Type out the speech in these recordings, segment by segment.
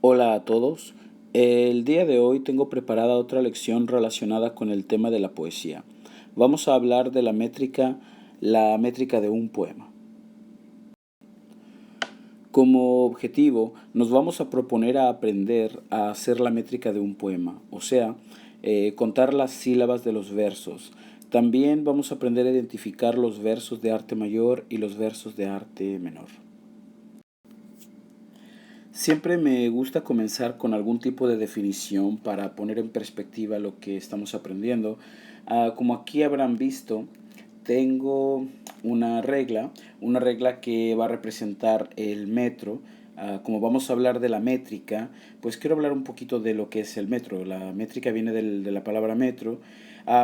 Hola a todos. El día de hoy tengo preparada otra lección relacionada con el tema de la poesía. Vamos a hablar de la métrica de un poema. Como objetivo, nos vamos a proponer a aprender a hacer la métrica de un poema, o sea, contar las sílabas de los versos. También vamos a aprender a identificar los versos de arte mayor y los versos de arte menor. Siempre me gusta comenzar con algún tipo de definición para poner en perspectiva lo que estamos aprendiendo. Como aquí habrán visto, tengo una regla que va a representar el metro. Como vamos a hablar de la métrica, pues quiero hablar un poquito de lo que es el metro. La métrica viene de la palabra metro.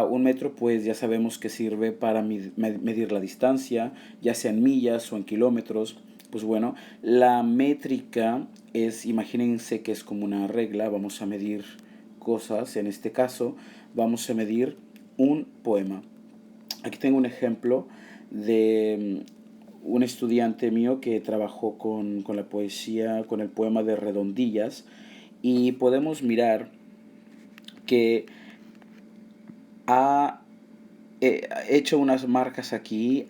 Un metro, pues ya sabemos que sirve para medir la distancia, ya sea en millas o en kilómetros. Pues bueno, la métrica es, imagínense que es como una regla, vamos a medir cosas, en este caso vamos a medir un poema. Aquí tengo un ejemplo de un estudiante mío que trabajó con la poesía, con el poema de Redondillas, y podemos mirar que ha hecho unas marcas aquí,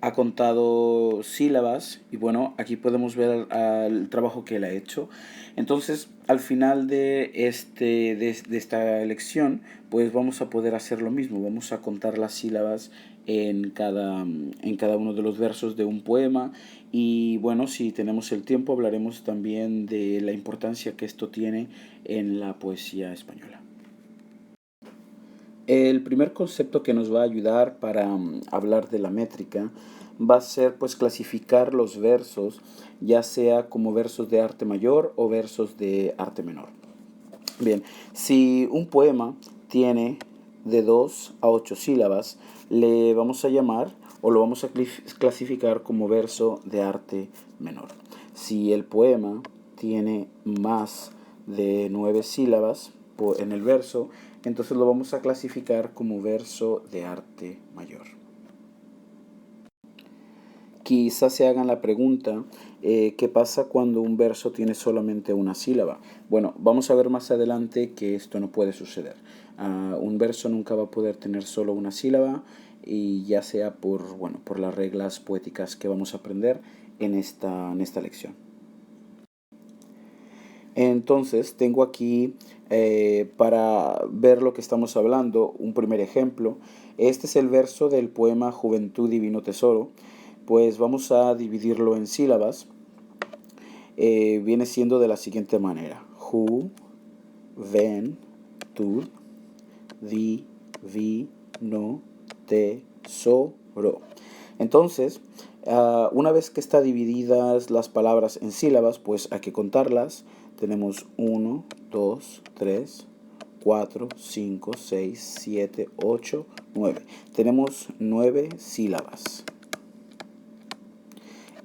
ha contado sílabas y bueno, aquí podemos ver el trabajo que él ha hecho. Entonces, al final de esta lección, pues vamos a poder hacer lo mismo, vamos a contar las sílabas en cada uno de los versos de un poema y bueno, si tenemos el tiempo hablaremos también de la importancia que esto tiene en la poesía española. El primer concepto que nos va a ayudar para hablar de la métrica va a ser pues clasificar los versos, ya sea como versos de arte mayor o versos de arte menor. Bien, si un poema tiene de 2 a 8 sílabas, le vamos a llamar o lo vamos a clasificar como verso de arte menor. Si el poema tiene más de 9 sílabas en el verso, entonces lo vamos a clasificar como verso de arte mayor. Quizás se hagan la pregunta, ¿qué pasa cuando un verso tiene solamente una sílaba? Bueno, vamos a ver más adelante que esto no puede suceder. Un verso nunca va a poder tener solo una sílaba y ya sea por las reglas poéticas que vamos a aprender en esta lección. Entonces, tengo aquí para ver lo que estamos hablando un primer ejemplo. Este es el verso del poema Juventud Divino Tesoro. Pues vamos a dividirlo en sílabas. Viene siendo de la siguiente manera. Ju, ven, tud, di, vi, no, te, so, ro. Entonces, una vez que están divididas las palabras en sílabas, pues hay que contarlas. Tenemos 1, 2, 3, 4, 5, 6, 7, 8, 9. Tenemos 9 sílabas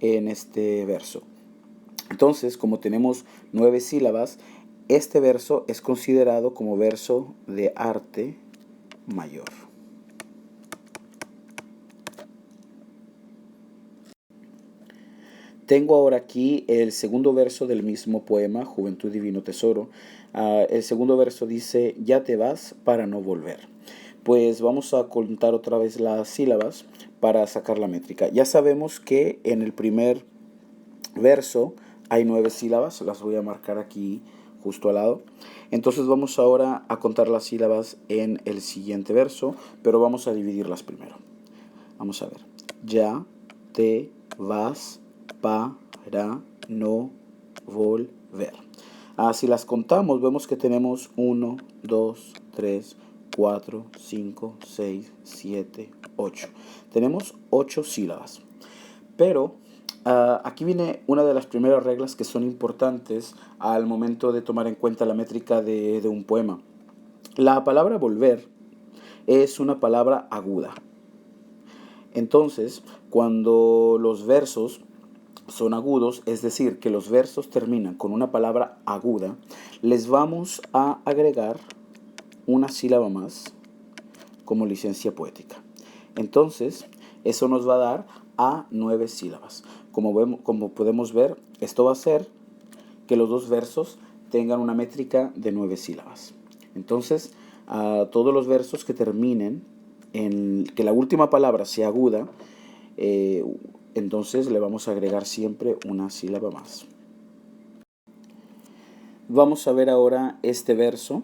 en este verso. Entonces, como tenemos 9 sílabas, este verso es considerado como verso de arte mayor. Tengo ahora aquí el segundo verso del mismo poema, Juventud Divino Tesoro. El segundo verso dice, ya te vas para no volver. Pues vamos a contar otra vez las sílabas para sacar la métrica. Ya sabemos que en el primer verso hay 9 sílabas, las voy a marcar aquí justo al lado. Entonces vamos ahora a contar las sílabas en el siguiente verso, pero vamos a dividirlas primero. Vamos a ver. Ya te vas para no volver. Si las contamos, vemos que tenemos 1, 2, 3, 4, 5, 6, 7, 8. Tenemos 8 sílabas. Pero aquí viene una de las primeras reglas que son importantes al momento de tomar en cuenta la métrica de un poema. La palabra volver es una palabra aguda. Entonces, cuando los versos son agudos, es decir, que los versos terminan con una palabra aguda, les vamos a agregar una sílaba más como licencia poética. Entonces, eso nos va a dar a 9 sílabas. Como podemos ver, esto va a hacer que los dos versos tengan una métrica de 9 sílabas. Entonces, a todos los versos que terminen en que la última palabra sea aguda, entonces le vamos a agregar siempre una sílaba más. Vamos a ver ahora este verso.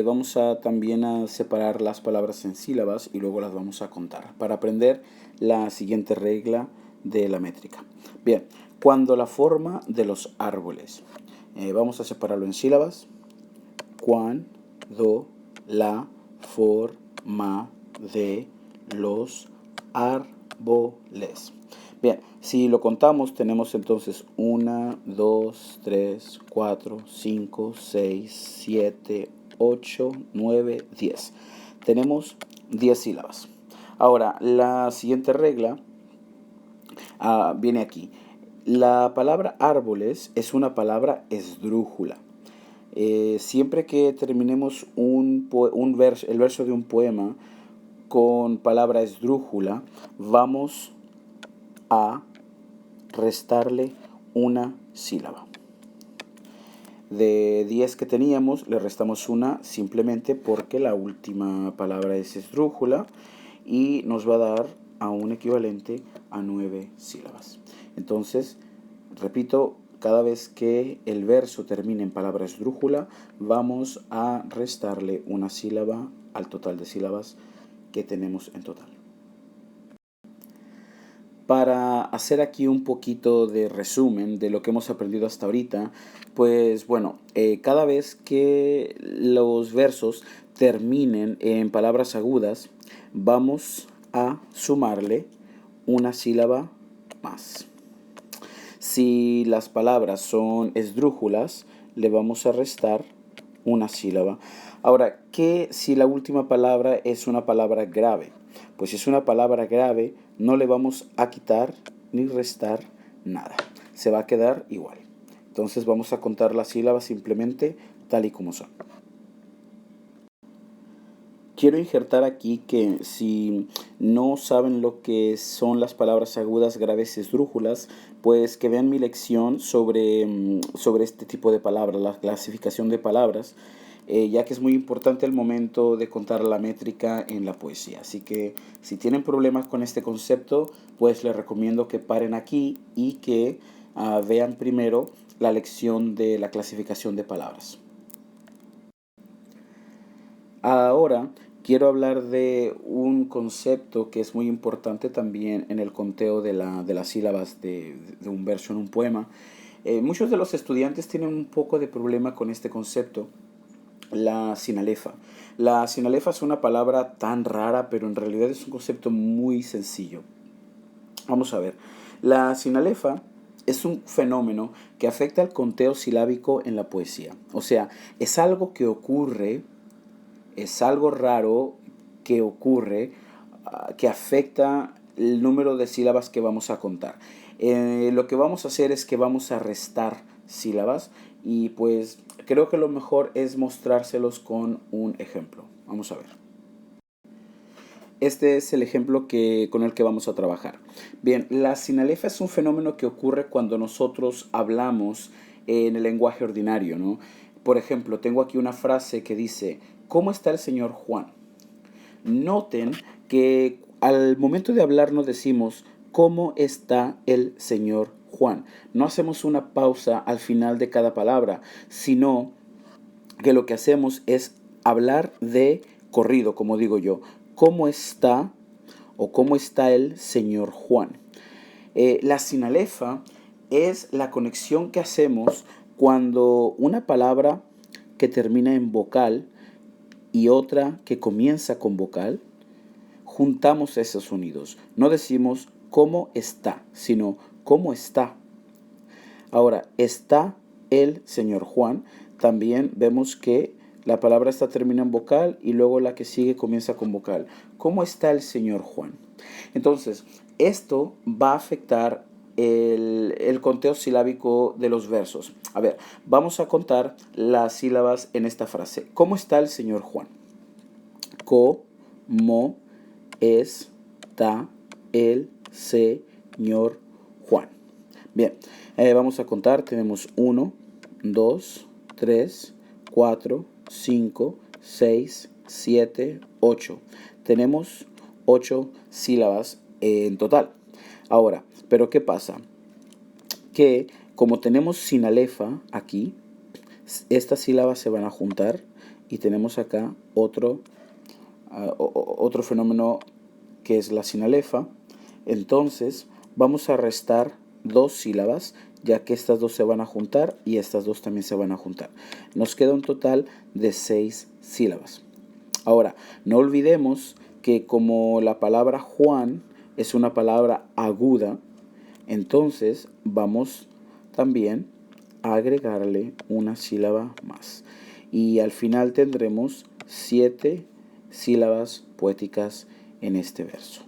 Vamos a también a separar las palabras en sílabas y luego las vamos a contar para aprender la siguiente regla de la métrica. Bien, cuando la forma de los árboles. Vamos a separarlo en sílabas. Cuando la forma de los árboles. Bien, si lo contamos, tenemos entonces 1, 2, 3, 4, 5, 6, 7, 8, 9, 10. Tenemos 10 sílabas. Ahora, la siguiente regla viene aquí. La palabra árboles es una palabra esdrújula. Siempre que terminemos el verso de un poema con palabra esdrújula, vamos a restarle una sílaba. De 10 que teníamos, le restamos una simplemente porque la última palabra es esdrújula y nos va a dar a un equivalente a 9 sílabas. Entonces, repito, cada vez que el verso termine en palabra esdrújula, vamos a restarle una sílaba al total de sílabas que tenemos en total. Para hacer aquí un poquito de resumen de lo que hemos aprendido hasta ahorita, pues bueno, cada vez que los versos terminen en palabras agudas, vamos a sumarle una sílaba más. Si las palabras son esdrújulas, le vamos a restar una sílaba. Ahora, ¿qué si la última palabra es una palabra grave? Pues si es una palabra grave, no le vamos a quitar ni restar nada. Se va a quedar igual. Entonces vamos a contar las sílabas simplemente tal y como son. Quiero injertar aquí que si no saben lo que son las palabras agudas, graves y esdrújulas, pues que vean mi lección sobre este tipo de palabras, la clasificación de palabras, ya que es muy importante el momento de contar la métrica en la poesía. Así que si tienen problemas con este concepto, pues les recomiendo que paren aquí y que vean primero la lección de la clasificación de palabras. Ahora quiero hablar de un concepto que es muy importante también en el conteo de las sílabas de un verso en un poema. Muchos de los estudiantes tienen un poco de problema con este concepto, la sinalefa. La sinalefa es una palabra tan rara, pero en realidad es un concepto muy sencillo. Vamos a ver. La sinalefa es un fenómeno que afecta al conteo silábico en la poesía. O sea, es algo que ocurre, es algo raro que ocurre, que afecta el número de sílabas que vamos a contar. Lo que vamos a hacer es que vamos a restar sílabas y pues creo que lo mejor es mostrárselos con un ejemplo. Vamos a ver. Este es el ejemplo con el que vamos a trabajar. Bien, la sinalefa es un fenómeno que ocurre cuando nosotros hablamos en el lenguaje ordinario, ¿no? Por ejemplo, tengo aquí una frase que dice: ¿cómo está el señor Juan? Noten que al momento de hablar no decimos ¿cómo está el señor Juan? No hacemos una pausa al final de cada palabra, sino que lo que hacemos es hablar de corrido, como digo yo. ¿Cómo está o cómo está el señor Juan? La sinalefa es la conexión que hacemos cuando una palabra que termina en vocal y otra que comienza con vocal, juntamos esos sonidos. No decimos cómo está, sino cómo está. Ahora, está el señor Juan. También vemos que la palabra esta termina en vocal y luego la que sigue comienza con vocal. ¿Cómo está el señor Juan? Entonces, esto va a afectar el conteo silábico de los versos. A ver, vamos a contar las sílabas en esta frase. ¿Cómo está el señor Juan? ¿Cómo está el señor Juan? Bien, vamos a contar. Tenemos 1, 2, 3, 4, 5, 6, 7, 8. Tenemos 8 sílabas en total. Ahora, ¿pero qué pasa? Que como tenemos sinalefa aquí, estas sílabas se van a juntar y tenemos acá otro fenómeno que es la sinalefa. Entonces vamos a restar 2 sílabas, ya que estas dos se van a juntar y estas dos también se van a juntar. Nos queda un total de 6 sílabas. Ahora, no olvidemos que como la palabra Juan es una palabra aguda, entonces vamos también a agregarle una sílaba más. Y al final tendremos 7 sílabas poéticas en este verso.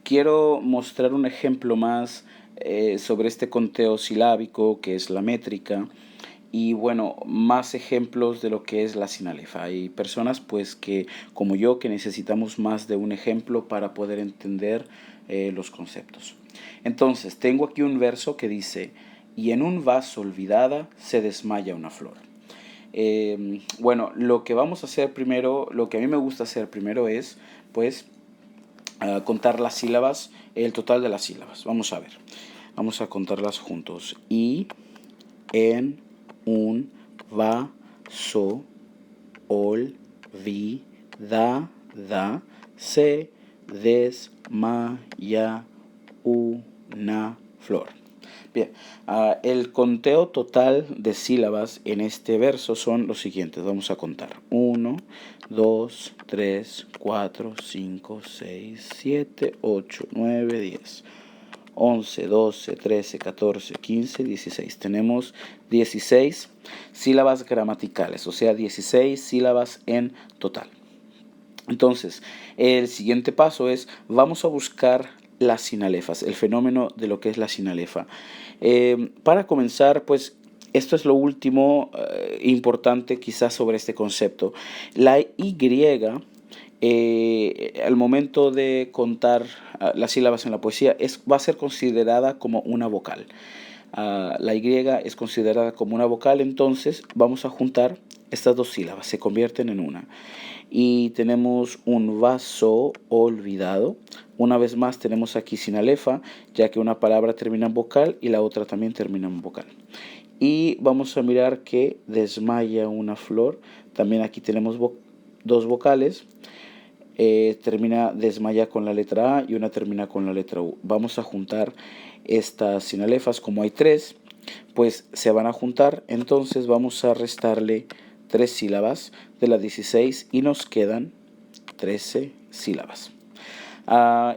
Quiero mostrar un ejemplo más sobre este conteo silábico que es la métrica y bueno, más ejemplos de lo que es la sinalefa. Hay personas pues que como yo que necesitamos más de un ejemplo para poder entender los conceptos. Entonces, tengo aquí un verso que dice: y en un vaso olvidada se desmaya una flor. Bueno, lo que vamos a hacer primero, lo que a mí me gusta hacer primero es pues contar las sílabas, el total de las sílabas. Vamos a ver, vamos a contarlas juntos. Y en un vaso olvidada se desmaya una flor. Bien, el conteo total de sílabas en este verso son los siguientes. Vamos a contar. 1, 2, 3, 4, 5, 6, 7, 8, 9, 10. 11, 12, 13, 14, 15, 16. Tenemos 16 sílabas gramaticales, o sea, 16 sílabas en total. Entonces, el siguiente paso es, vamos a buscar las sinalefas, el fenómeno de lo que es la sinalefa. Para comenzar, pues, esto es lo último importante quizás sobre este concepto. La Y, al momento de contar las sílabas en la poesía, va a ser considerada como una vocal. La Y es considerada como una vocal, entonces vamos a juntar estas dos sílabas, se convierten en una. Y tenemos un vaso olvidado. Una vez más tenemos aquí sinalefa, ya que una palabra termina en vocal y la otra también termina en vocal. Y vamos a mirar que desmaya una flor. También aquí tenemos dos vocales. Termina desmaya con la letra A y una termina con la letra U. Vamos a juntar estas sinalefas, como hay 3, pues se van a juntar, entonces vamos a restarle 3 sílabas de las 16 y nos quedan 13 sílabas.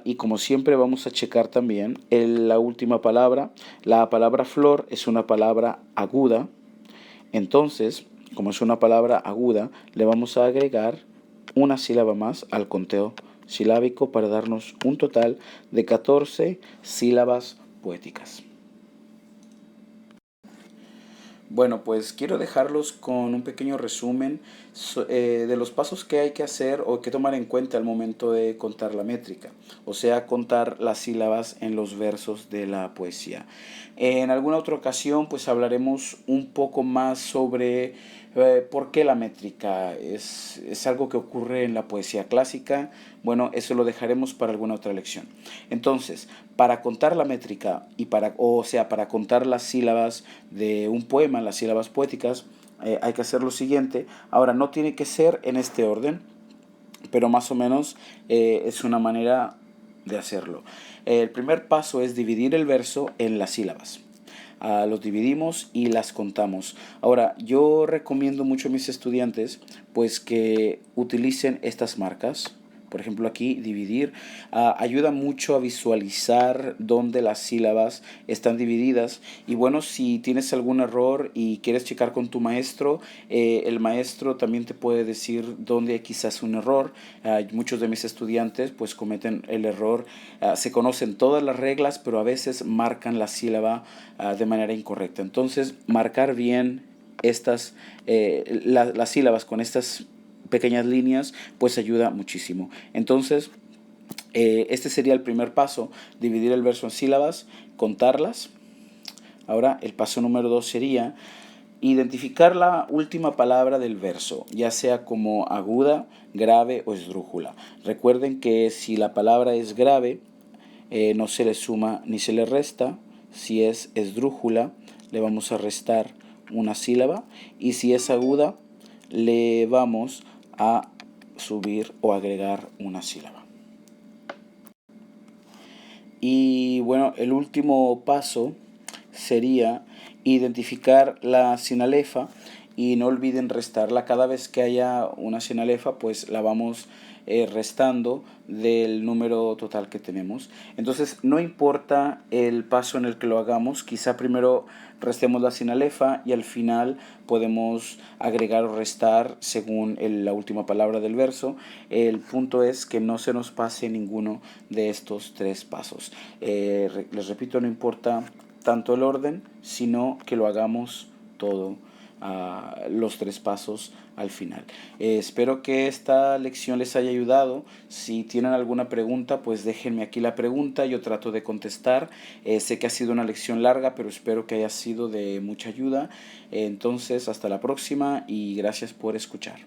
Y como siempre vamos a checar también la última palabra. La palabra flor es una palabra aguda, entonces como es una palabra aguda le vamos a agregar una sílaba más al conteo silábico para darnos un total de 14 sílabas poéticas. Bueno, pues quiero dejarlos con un pequeño resumen de los pasos que hay que hacer o que tomar en cuenta al momento de contar la métrica, o sea, contar las sílabas en los versos de la poesía. En alguna otra ocasión, pues hablaremos un poco más sobre por qué la métrica es algo que ocurre en la poesía clásica. Bueno, eso lo dejaremos para alguna otra lección. Entonces, para contar la métrica para contar las sílabas de un poema, las sílabas poéticas, hay que hacer lo siguiente. Ahora, no tiene que ser en este orden, pero más o menos es una manera de hacerlo. El primer paso es dividir el verso en las sílabas. Los dividimos y las contamos. Ahora, yo recomiendo mucho a mis estudiantes pues que utilicen estas marcas. Por ejemplo, aquí dividir ayuda mucho a visualizar dónde las sílabas están divididas. Y bueno, si tienes algún error y quieres checar con tu maestro, el maestro también te puede decir dónde hay quizás un error. Muchos de mis estudiantes pues cometen el error. Se conocen todas las reglas, pero a veces marcan la sílaba de manera incorrecta. Entonces, marcar bien las sílabas con estas pequeñas líneas pues ayuda muchísimo. Entonces este sería el primer paso: dividir el verso en sílabas, contarlas Ahora el paso número 2 sería identificar la última palabra del verso, ya sea como aguda, grave o esdrújula. Recuerden que si la palabra es grave, no se le suma ni se le resta. Si es esdrújula, le vamos a restar una sílaba. Y si es aguda, le vamos a subir o agregar una sílaba. Y bueno, el último paso sería identificar la sinalefa y no olviden restarla. Cada vez que haya una sinalefa, pues la vamos restando del número total que tenemos. Entonces, no importa el paso en el que lo hagamos, quizá primero restemos la sinalefa y al final podemos agregar o restar según la última palabra del verso. El punto es que no se nos pase ninguno de estos tres pasos. Les repito, no importa tanto el orden, sino que lo hagamos todo, los tres pasos al final. Espero que esta lección les haya ayudado. Si tienen alguna pregunta, pues déjenme aquí la pregunta, yo trato de contestar. Sé que ha sido una lección larga, pero espero que haya sido de mucha ayuda. Entonces, hasta la próxima y gracias por escuchar.